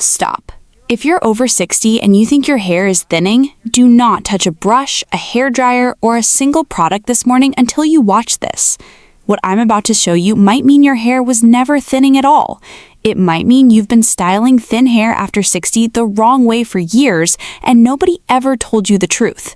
Stop. If you're over 60 and you think your hair is thinning, do not touch a brush, a hairdryer, or a single product this morning until you watch this. What I'm about to show you might mean your hair was never thinning at all. It might mean you've been styling thin hair after 60 the wrong way for years and nobody ever told you the truth.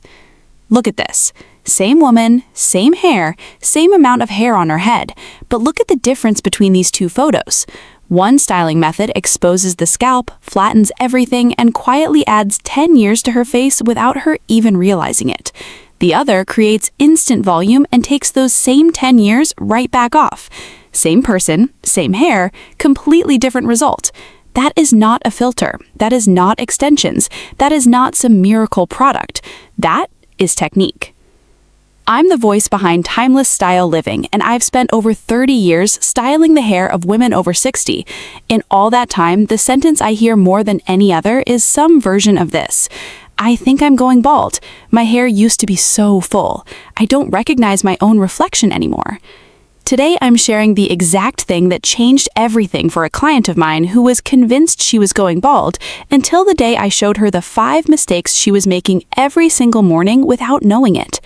Look at this. Same woman, same hair, same amount of hair on her head. But look at the difference between these two photos. One styling method exposes the scalp, flattens everything, and quietly adds 10 years to her face without her even realizing it. The other creates instant volume and takes those same 10 years right back off. Same person, same hair, completely different result. That is not a filter. That is not extensions. That is not some miracle product. That is technique. I'm the voice behind Timeless Style Living, and I've spent over 30 years styling the hair of women over 60. In all that time, the sentence I hear more than any other is some version of this. I think I'm going bald. My hair used to be so full. I don't recognize my own reflection anymore. Today, I'm sharing the exact thing that changed everything for a client of mine who was convinced she was going bald until the day I showed her the 5 mistakes she was making every single morning without knowing it.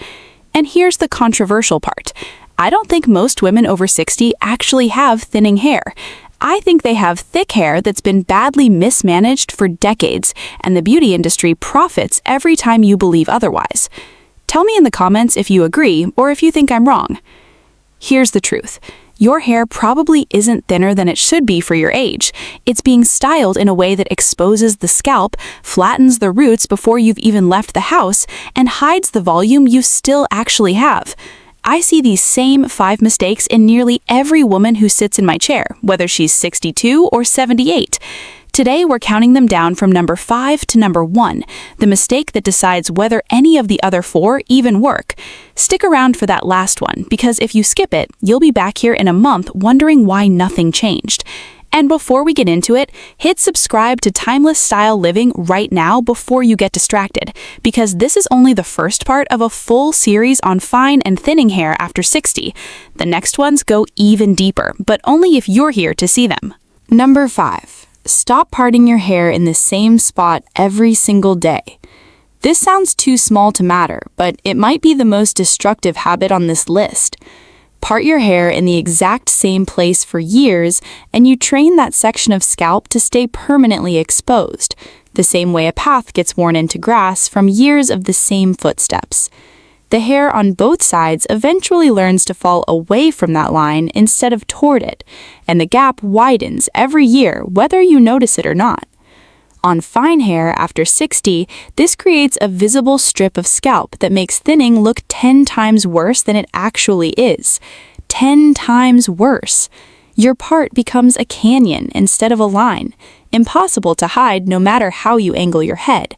And here's the controversial part. I don't think most women over 60 actually have thinning hair. I think they have thick hair that's been badly mismanaged for decades, and the beauty industry profits every time you believe otherwise. Tell me in the comments if you agree or if you think I'm wrong. Here's the truth. Your hair probably isn't thinner than it should be for your age. It's being styled in a way that exposes the scalp, flattens the roots before you've even left the house, and hides the volume you still actually have. I see these same 5 mistakes in nearly every woman who sits in my chair, whether she's 62 or 78. Today, we're counting them down from number 5 to number 1, the mistake that decides whether any of the other 4 even work. Stick around for that last one, because if you skip it, you'll be back here in a month wondering why nothing changed. And before we get into it, hit subscribe to Timeless Style Living right now before you get distracted, because this is only the first part of a full series on fine and thinning hair after 60. The next ones go even deeper, but only if you're here to see them. Number 5. Stop parting your hair in the same spot every single day. This sounds too small to matter, but it might be the most destructive habit on this list. Part your hair in the exact same place for years, and you train that section of scalp to stay permanently exposed, the same way a path gets worn into grass from years of the same footsteps. The hair on both sides eventually learns to fall away from that line instead of toward it, and the gap widens every year whether you notice it or not. On fine hair after 60, this creates a visible strip of scalp that makes thinning look 10 times worse than it actually is. 10 times worse. Your part becomes a canyon instead of a line, impossible to hide no matter how you angle your head.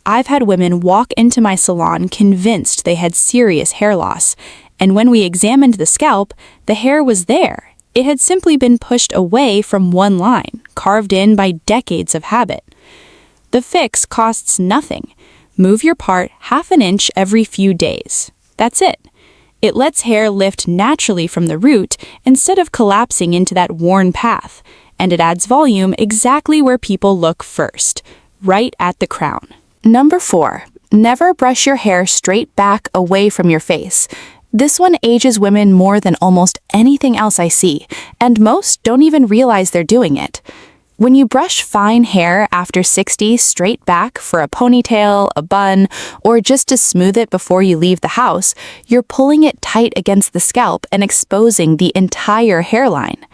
I've had women walk into my salon convinced they had serious hair loss, and when we examined the scalp, the hair was there. It had simply been pushed away from one line, carved in by decades of habit. The fix costs nothing. Move your part half an inch every few days. That's it. It lets hair lift naturally from the root instead of collapsing into that worn path, and it adds volume exactly where people look first, right at the crown. Number 4. Never brush your hair straight back away from your face. This one ages women more than almost anything else I see, and most don't even realize they're doing it. When you brush fine hair after 60 straight back for a ponytail, a bun, or just to smooth it before you leave the house, you're pulling it tight against the scalp and exposing the entire hairline.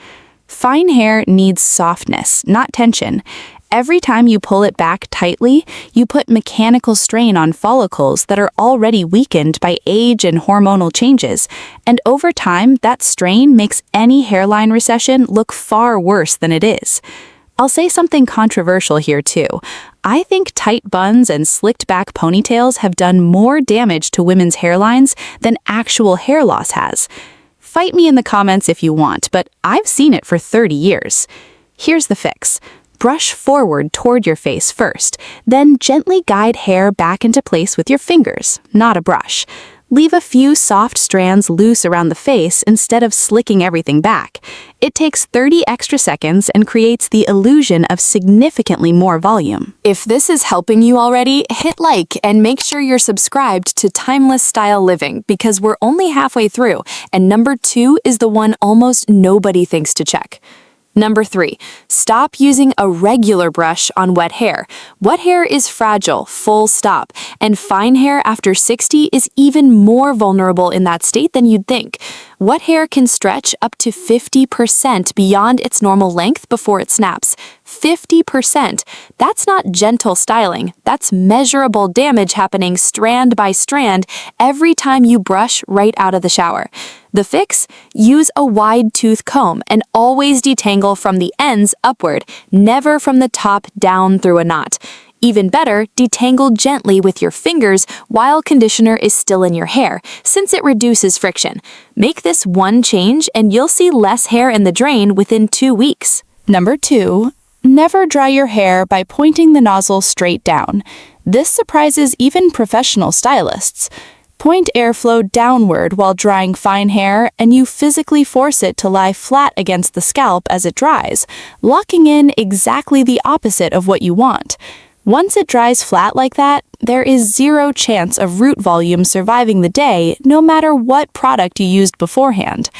Fine hair needs softness, not tension. Every time you pull it back tightly, you put mechanical strain on follicles that are already weakened by age and hormonal changes, and over time, that strain makes any hairline recession look far worse than it is. I'll say something controversial here too. I think tight buns and slicked back ponytails have done more damage to women's hairlines than actual hair loss has. Fight me in the comments if you want, but I've seen it for 30 years. Here's the fix. Brush forward toward your face first, then gently guide hair back into place with your fingers, not a brush. Leave a few soft strands loose around the face instead of slicking everything back. It takes 30 extra seconds and creates the illusion of significantly more volume. If this is helping you already, hit like and make sure you're subscribed to Timeless Style Living because we're only halfway through, and number 2 is the one almost nobody thinks to check. Number 3, stop using a regular brush on wet hair. Wet hair is fragile, full stop, and fine hair after 60 is even more vulnerable in that state than you'd think. Wet hair can stretch up to 50% beyond its normal length before it snaps. 50%. That's not gentle styling. That's measurable damage happening strand by strand every time you brush right out of the shower. The fix? Use a wide tooth comb and always detangle from the ends upward, never from the top down through a knot. Even better, detangle gently with your fingers while conditioner is still in your hair, since it reduces friction. Make this one change and you'll see less hair in the drain within 2 weeks. Number 2, never dry your hair by pointing the nozzle straight down. This surprises even professional stylists. Point airflow downward while drying fine hair, and you physically force it to lie flat against the scalp as it dries, locking in exactly the opposite of what you want. Once it dries flat like that, there is zero chance of root volume surviving the day, no matter what product you used beforehand.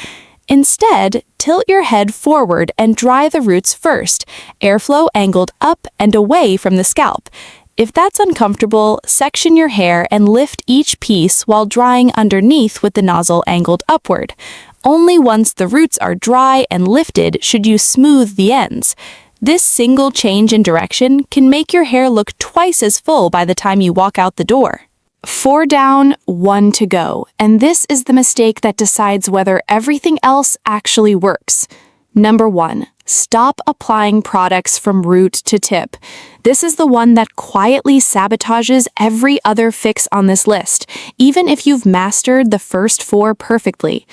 Instead, tilt your head forward and dry the roots first, airflow angled up and away from the scalp. If that's uncomfortable, section your hair and lift each piece while drying underneath with the nozzle angled upward. Only once the roots are dry and lifted should you smooth the ends. This single change in direction can make your hair look twice as full by the time you walk out the door. 4 down, 1 to go, and this is the mistake that decides whether everything else actually works. Number 1, stop applying products from root to tip. This is the one that quietly sabotages every other fix on this list, even if you've mastered the first 4 perfectly.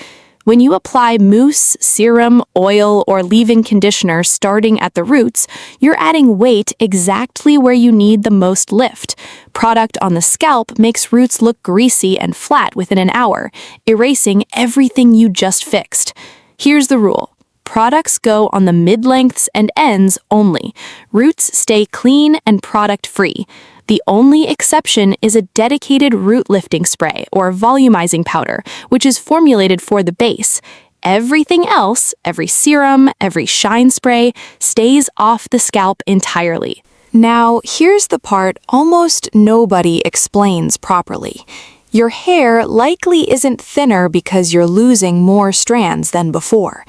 When you apply mousse, serum, oil, or leave-in conditioner starting at the roots, you're adding weight exactly where you need the most lift. Product on the scalp makes roots look greasy and flat within an hour, erasing everything you just fixed. Here's the rule. Products go on the mid-lengths and ends only. Roots stay clean and product-free. The only exception is a dedicated root lifting spray or volumizing powder, which is formulated for the base. Everything else, every serum, every shine spray, stays off the scalp entirely. Now, here's the part almost nobody explains properly. Your hair likely isn't thinner because you're losing more strands than before.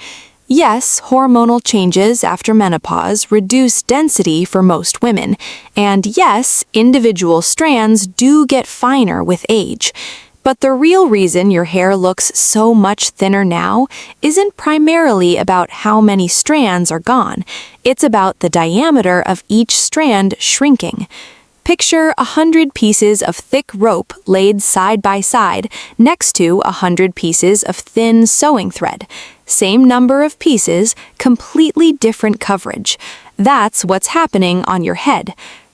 Yes, hormonal changes after menopause reduce density for most women, and yes, individual strands do get finer with age. But the real reason your hair looks so much thinner now isn't primarily about how many strands are gone. It's about the diameter of each strand shrinking. Picture 100 pieces of thick rope laid side by side next to 100 pieces of thin sewing thread. Same number of pieces, completely different coverage. That's what's happening on your head.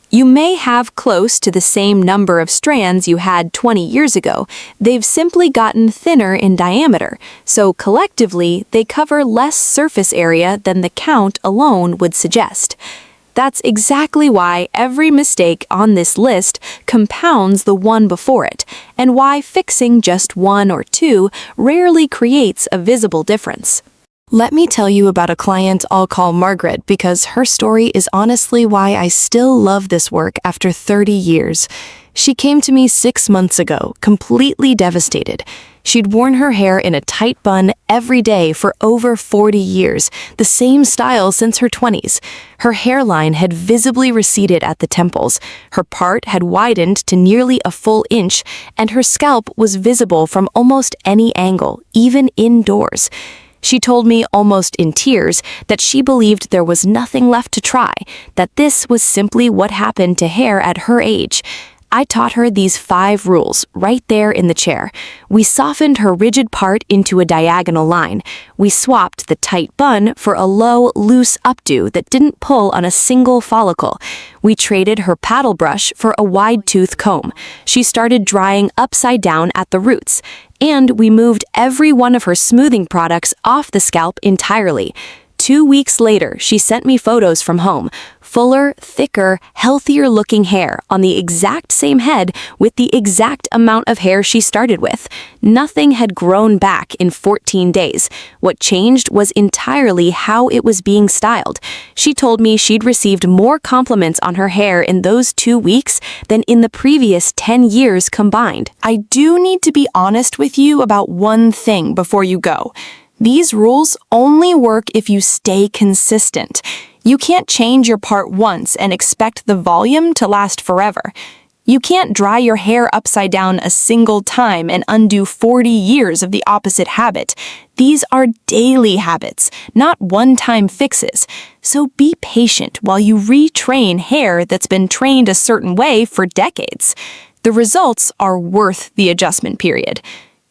You may have close to the same number of strands you had 20 years ago. They've simply gotten thinner in diameter, so collectively they cover less surface area than the count alone would suggest. That's exactly why every mistake on this list compounds the one before it, and why fixing just 1 or 2 rarely creates a visible difference. Let me tell you about a client I'll call Margaret because her story is honestly why I still love this work after 30 years. She came to me 6 months ago, completely devastated. She'd worn her hair in a tight bun every day for over 40 years, the same style since her 20s. Her hairline had visibly receded at the temples, her part had widened to nearly a full inch, and her scalp was visible from almost any angle, even indoors. She told me almost in tears that she believed there was nothing left to try, that this was simply what happened to hair at her age. I taught her these 5 rules right there in the chair. We softened her rigid part into a diagonal line. We swapped the tight bun for a low, loose updo that didn't pull on a single follicle. We traded her paddle brush for a wide-tooth comb. She started drying upside down at the roots. And we moved every one of her smoothing products off the scalp entirely. 2 weeks later, she sent me photos from home. Fuller, thicker, healthier-looking hair on the exact same head with the exact amount of hair she started with. Nothing had grown back in 14 days. What changed was entirely how it was being styled. She told me she'd received more compliments on her hair in those 2 weeks than in the previous 10 years combined. I do need to be honest with you about one thing before you go. These rules only work if you stay consistent. You can't change your part once and expect the volume to last forever. You can't dry your hair upside down a single time and undo 40 years of the opposite habit. These are daily habits, not one-time fixes. So be patient while you retrain hair that's been trained a certain way for decades. The results are worth the adjustment period.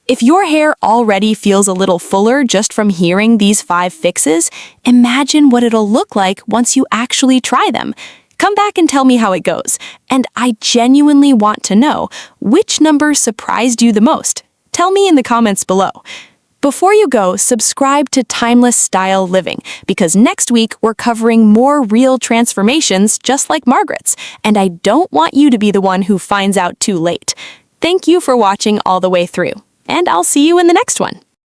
If your hair already feels a little fuller just from hearing these 5 fixes, imagine what it'll look like once you actually try them. Come back and tell me how it goes. And I genuinely want to know which number surprised you the most. Tell me in the comments below. Before you go, subscribe to Timeless Style Living, because next week we're covering more real transformations just like Margaret's, and I don't want you to be the one who finds out too late. Thank you for watching all the way through. And I'll see you in the next one.